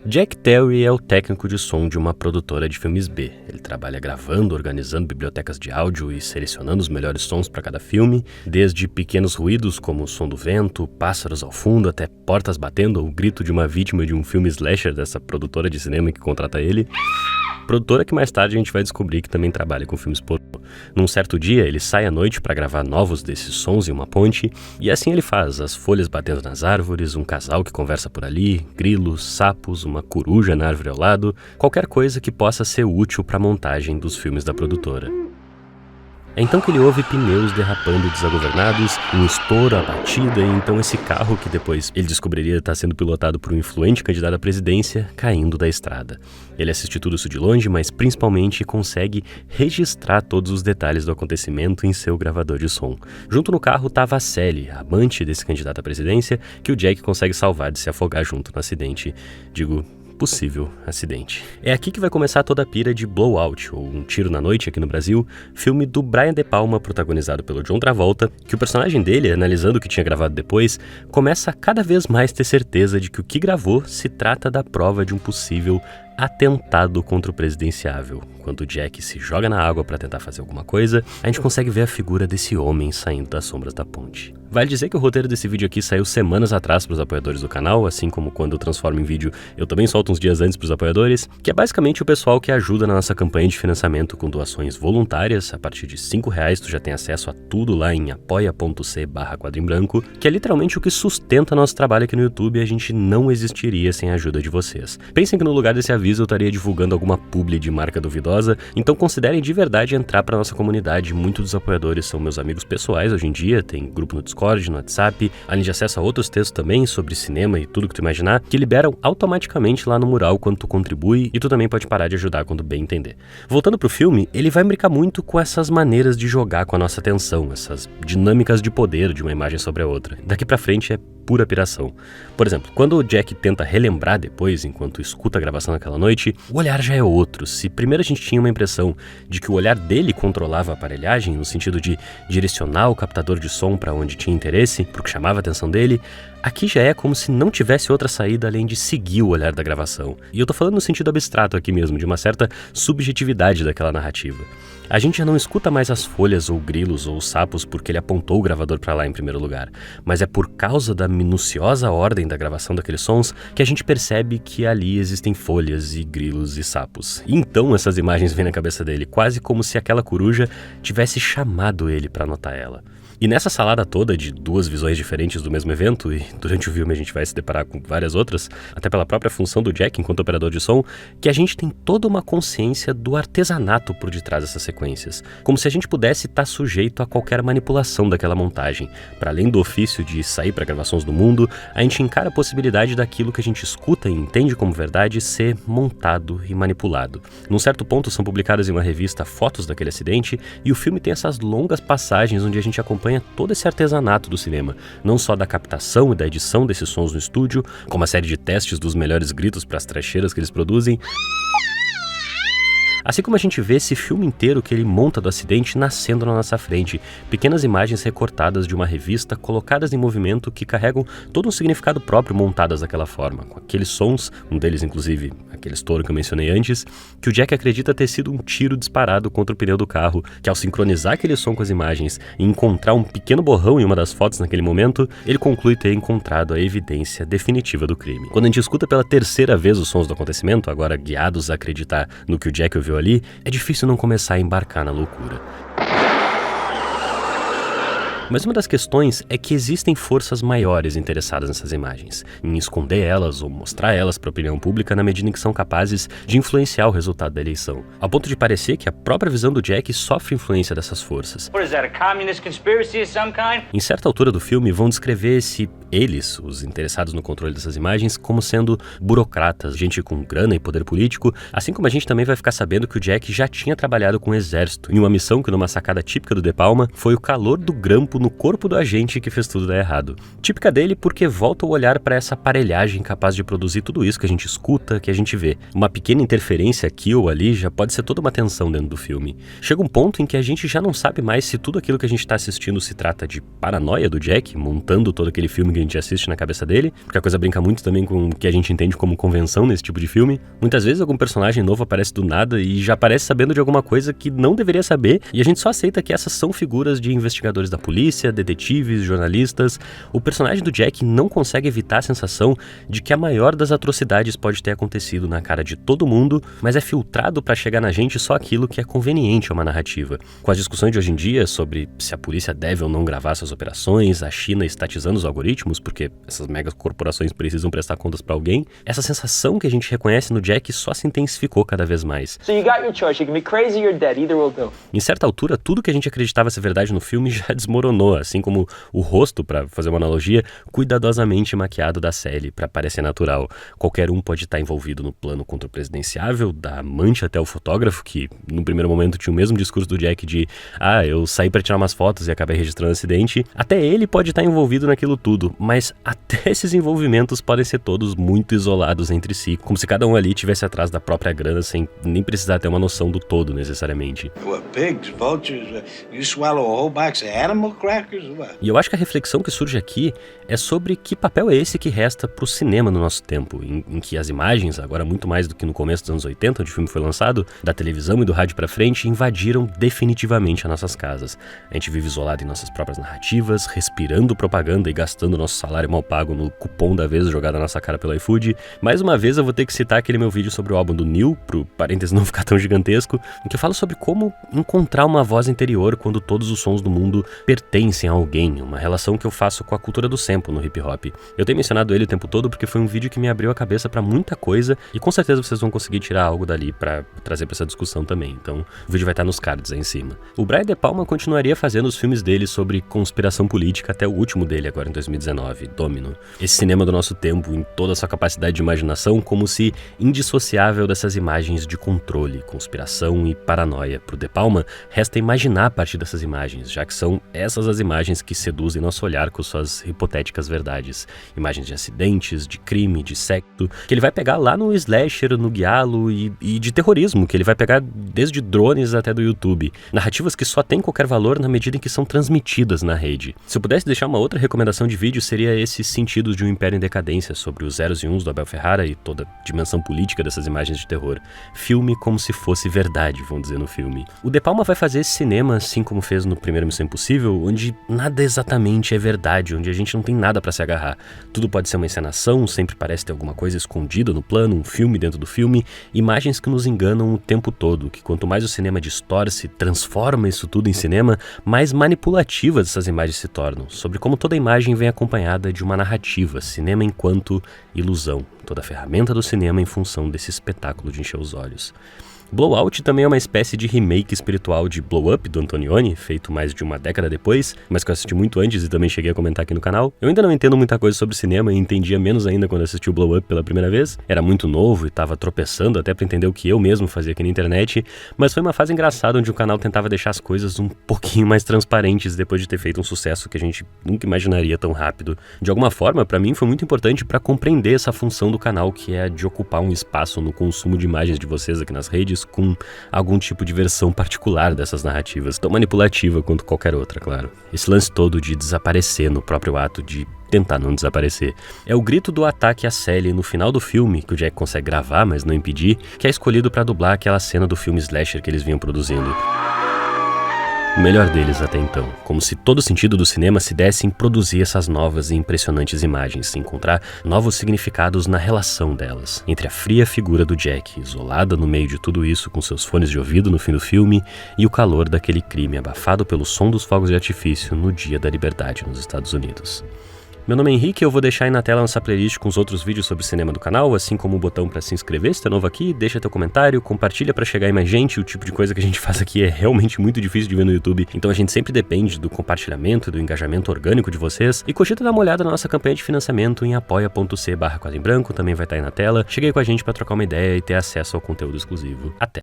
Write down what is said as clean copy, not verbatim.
Jack Terry é o técnico de som de uma produtora de filmes B. Ele trabalha gravando, organizando bibliotecas de áudio e selecionando os melhores sons para cada filme, desde pequenos ruídos como o som do vento, pássaros ao fundo, até portas batendo ou o grito de uma vítima de um filme slasher dessa produtora de cinema que contrata ele. Produtora que mais tarde a gente vai descobrir que também trabalha com filmes pornô. Num certo dia, ele sai à noite para gravar novos desses sons em uma ponte, e assim ele faz, as folhas batendo nas árvores, um casal que conversa por ali, grilos, sapos, uma coruja na árvore ao lado, qualquer coisa que possa ser útil para a montagem dos filmes da produtora. É então que ele ouve pneus derrapando desagovernados, um estouro, a batida, e então esse carro, que depois ele descobriria estar sendo pilotado por um influente candidato à presidência, caindo da estrada. Ele assiste tudo isso de longe, mas principalmente consegue registrar todos os detalhes do acontecimento em seu gravador de som. Junto no carro estava a Sally, a amante desse candidato à presidência, que o Jack consegue salvar de se afogar junto no acidente. Possível acidente. É aqui que vai começar toda a pira de Blowout, ou Um Tiro na Noite aqui no Brasil, filme do Brian De Palma, protagonizado pelo John Travolta, que o personagem dele, analisando o que tinha gravado depois, começa a cada vez mais ter certeza de que o que gravou se trata da prova de um possível atentado contra o presidenciável. Quando o Jack se joga na água para tentar fazer alguma coisa, a gente consegue ver a figura desse homem saindo das sombras da ponte. Vale dizer que o roteiro desse vídeo aqui saiu semanas atrás para os apoiadores do canal, assim como quando eu transformo em vídeo, eu também solto uns dias antes para os apoiadores, que é basicamente o pessoal que ajuda na nossa campanha de financiamento com doações voluntárias. A partir de R$5 tu já tem acesso a tudo lá em apoia.c/quadroembranco, que é literalmente o que sustenta nosso trabalho aqui no YouTube, e a gente não existiria sem a ajuda de vocês. Pensem que no lugar desse aviso eu estaria divulgando alguma publi de marca duvidosa, então considerem de verdade entrar para nossa comunidade. Muitos dos apoiadores são meus amigos pessoais hoje em dia, tem grupo no Discord, no WhatsApp, além de acesso a outros textos também sobre cinema e tudo que tu imaginar, que liberam automaticamente lá no mural quando tu contribui, e tu também pode parar de ajudar quando bem entender. Voltando pro filme, ele vai brincar muito com essas maneiras de jogar com a nossa atenção, essas dinâmicas de poder de uma imagem sobre a outra. Daqui pra frente é pura piração. Por exemplo, quando o Jack tenta relembrar depois, enquanto escuta a gravação naquela noite, o olhar já é outro. Se primeiro a gente tinha uma impressão de que o olhar dele controlava a aparelhagem, no sentido de direcionar o captador de som para onde tinha interesse, para o que chamava a atenção dele, aqui já é como se não tivesse outra saída além de seguir o olhar da gravação. E eu tô falando no sentido abstrato aqui mesmo, de uma certa subjetividade daquela narrativa. A gente já não escuta mais as folhas ou grilos ou sapos porque ele apontou o gravador para lá em primeiro lugar, mas é por causa da minuciosa ordem da gravação daqueles sons que a gente percebe que ali existem folhas e grilos e sapos. E então essas imagens vêm na cabeça dele, quase como se aquela coruja tivesse chamado ele para anotar ela. E nessa salada toda de duas visões diferentes do mesmo evento, e durante o filme a gente vai se deparar com várias outras, até pela própria função do Jack enquanto operador de som, que a gente tem toda uma consciência do artesanato por detrás dessas sequências, como se a gente pudesse estar sujeito a qualquer manipulação daquela montagem. Para além do ofício de sair para gravações do mundo, a gente encara a possibilidade daquilo que a gente escuta e entende como verdade ser montado e manipulado. Num certo ponto são publicadas em uma revista fotos daquele acidente, e o filme tem essas longas passagens onde a gente acompanha todo esse artesanato do cinema, não só da captação e da edição desses sons no estúdio, como a série de testes dos melhores gritos para as trecheiras que eles produzem, assim como a gente vê esse filme inteiro que ele monta do acidente nascendo na nossa frente, pequenas imagens recortadas de uma revista colocadas em movimento que carregam todo um significado próprio montadas daquela forma, com aqueles sons, um deles inclusive aquele estouro que eu mencionei antes, que o Jack acredita ter sido um tiro disparado contra o pneu do carro, que ao sincronizar aquele som com as imagens e encontrar um pequeno borrão em uma das fotos naquele momento, ele conclui ter encontrado a evidência definitiva do crime. Quando a gente escuta pela terceira vez os sons do acontecimento, agora guiados a acreditar no que o Jack ouviu ali, é difícil não começar a embarcar na loucura. Mas uma das questões é que existem forças maiores interessadas nessas imagens, em esconder elas ou mostrar elas para a opinião pública na medida em que são capazes de influenciar o resultado da eleição, ao ponto de parecer que a própria visão do Jack sofre influência dessas forças. Em certa altura do filme vão descrever eles, os interessados no controle dessas imagens, como sendo burocratas, gente com grana e poder político, assim como a gente também vai ficar sabendo que o Jack já tinha trabalhado com o exército, em uma missão que numa sacada típica do De Palma foi o calor do grampo no corpo do agente que fez tudo dar errado. Típica dele porque volta o olhar para essa aparelhagem capaz de produzir tudo isso que a gente escuta, que a gente vê. Uma pequena interferência aqui ou ali já pode ser toda uma tensão dentro do filme. Chega um ponto em que a gente já não sabe mais se tudo aquilo que a gente está assistindo se trata de paranoia do Jack, montando todo aquele filme que que a gente assiste na cabeça dele, porque a coisa brinca muito também com o que a gente entende como convenção nesse tipo de filme. Muitas vezes algum personagem novo aparece do nada e já aparece sabendo de alguma coisa que não deveria saber, e a gente só aceita que essas são figuras de investigadores da polícia, detetives, jornalistas. O personagem do Jack não consegue evitar a sensação de que a maior das atrocidades pode ter acontecido na cara de todo mundo, mas é filtrado pra chegar na gente só aquilo que é conveniente a uma narrativa. Com as discussões de hoje em dia sobre se a polícia deve ou não gravar suas operações, a China estatizando os algoritmos, porque essas megacorporações precisam prestar contas pra alguém, essa sensação que a gente reconhece no Jack só se intensificou cada vez mais. So you got your choice, you can be crazy or dead, either will do. Em certa altura, tudo que a gente acreditava ser verdade no filme já desmoronou, assim como o rosto, pra fazer uma analogia, cuidadosamente maquiado da Sally pra parecer natural. Qualquer um pode estar envolvido no plano contra-presidenciável, da amante até o fotógrafo, que no primeiro momento tinha o mesmo discurso do Jack de eu saí pra tirar umas fotos e acabei registrando acidente. Até ele pode estar envolvido naquilo tudo, mas até esses envolvimentos podem ser todos muito isolados entre si, como se cada um ali estivesse atrás da própria grana sem nem precisar ter uma noção do todo necessariamente. What, pigs, vultures, you swallow a whole box of animal crackers? What? E eu acho que a reflexão que surge aqui é sobre que papel é esse que resta pro cinema no nosso tempo, em que as imagens, agora muito mais do que no começo dos anos 80, onde o filme foi lançado, da televisão e do rádio pra frente, invadiram definitivamente as nossas casas. A gente vive isolado em nossas próprias narrativas, respirando propaganda e gastando nosso salário mal pago no cupom da vez jogado na nossa cara pelo iFood. Mais uma vez eu vou ter que citar aquele meu vídeo sobre o álbum do Neil, pro parênteses não ficar tão gigantesco, em que eu falo sobre como encontrar uma voz interior quando todos os sons do mundo pertencem a alguém, uma relação que eu faço com a cultura do sample no hip hop. Eu tenho mencionado ele o tempo todo porque foi um vídeo que me abriu a cabeça pra muita coisa e com certeza vocês vão conseguir tirar algo dali pra trazer pra essa discussão também, então o vídeo vai estar nos cards aí em cima. O Brian De Palma continuaria fazendo os filmes dele sobre conspiração política até o último dele agora em 2019, Domino. Esse cinema do nosso tempo em toda a sua capacidade de imaginação como se indissociável dessas imagens de controle, conspiração e paranoia. Pro De Palma, resta imaginar a partir dessas imagens, já que são essas as imagens que seduzem nosso olhar com suas hipotéticas verdades. Imagens de acidentes, de crime, de sexo, que ele vai pegar lá no slasher, no giallo e de terrorismo, que ele vai pegar desde drones até do YouTube. Narrativas que só têm qualquer valor na medida em que são transmitidas na rede. Se eu pudesse deixar uma outra recomendação de vídeo, seria esse Sentidos de um Império em Decadência, sobre os zeros e uns do Abel Ferrara e toda a dimensão política dessas imagens de terror. Filme como se fosse verdade, vão dizer no filme. O De Palma vai fazer esse cinema, assim como fez no primeiro Missão Impossível, onde nada exatamente é verdade, onde a gente não tem nada pra se agarrar. Tudo pode ser uma encenação, sempre parece ter alguma coisa escondida no plano, um filme dentro do filme, imagens que nos enganam o tempo todo, que quanto mais o cinema distorce, transforma isso tudo em cinema, mais manipulativas essas imagens se tornam, sobre como toda imagem vem acompanhada de uma narrativa, cinema enquanto ilusão, toda a ferramenta do cinema em função desse espetáculo de encher os olhos. Blowout também é uma espécie de remake espiritual de Blow Up, do Antonioni, feito mais de uma década depois, mas que eu assisti muito antes e também cheguei a comentar aqui no canal. Eu ainda não entendo muita coisa sobre cinema e entendia menos ainda quando assisti o Blow Up pela primeira vez. Era muito novo e tava tropeçando até pra entender o que eu mesmo fazia aqui na internet, mas foi uma fase engraçada onde o canal tentava deixar as coisas um pouquinho mais transparentes depois de ter feito um sucesso que a gente nunca imaginaria tão rápido. De alguma forma, pra mim foi muito importante pra compreender essa função do canal, que é a de ocupar um espaço no consumo de imagens de vocês aqui nas redes, com algum tipo de versão particular dessas narrativas, tão manipulativa quanto qualquer outra, claro. Esse lance todo de desaparecer no próprio ato de tentar não desaparecer. É o grito do ataque a Sally no final do filme, que o Jack consegue gravar, mas não impedir, que é escolhido pra dublar aquela cena do filme slasher que eles vinham produzindo. O melhor deles até então, como se todo o sentido do cinema se desse em produzir essas novas e impressionantes imagens, encontrar novos significados na relação delas, entre a fria figura do Jack, isolada no meio de tudo isso com seus fones de ouvido no fim do filme, e o calor daquele crime abafado pelo som dos fogos de artifício no Dia da Liberdade nos Estados Unidos. Meu nome é Henrique e eu vou deixar aí na tela nossa playlist com os outros vídeos sobre cinema do canal, assim como o botão para se inscrever se tá novo aqui, deixa teu comentário, compartilha para chegar aí mais gente. O tipo de coisa que a gente faz aqui é realmente muito difícil de ver no YouTube, então a gente sempre depende do compartilhamento e do engajamento orgânico de vocês. E cogita dar uma olhada na nossa campanha de financiamento em apoia.c/quadro em branco, também vai estar aí na tela. Chegue aí com a gente para trocar uma ideia e ter acesso ao conteúdo exclusivo. Até!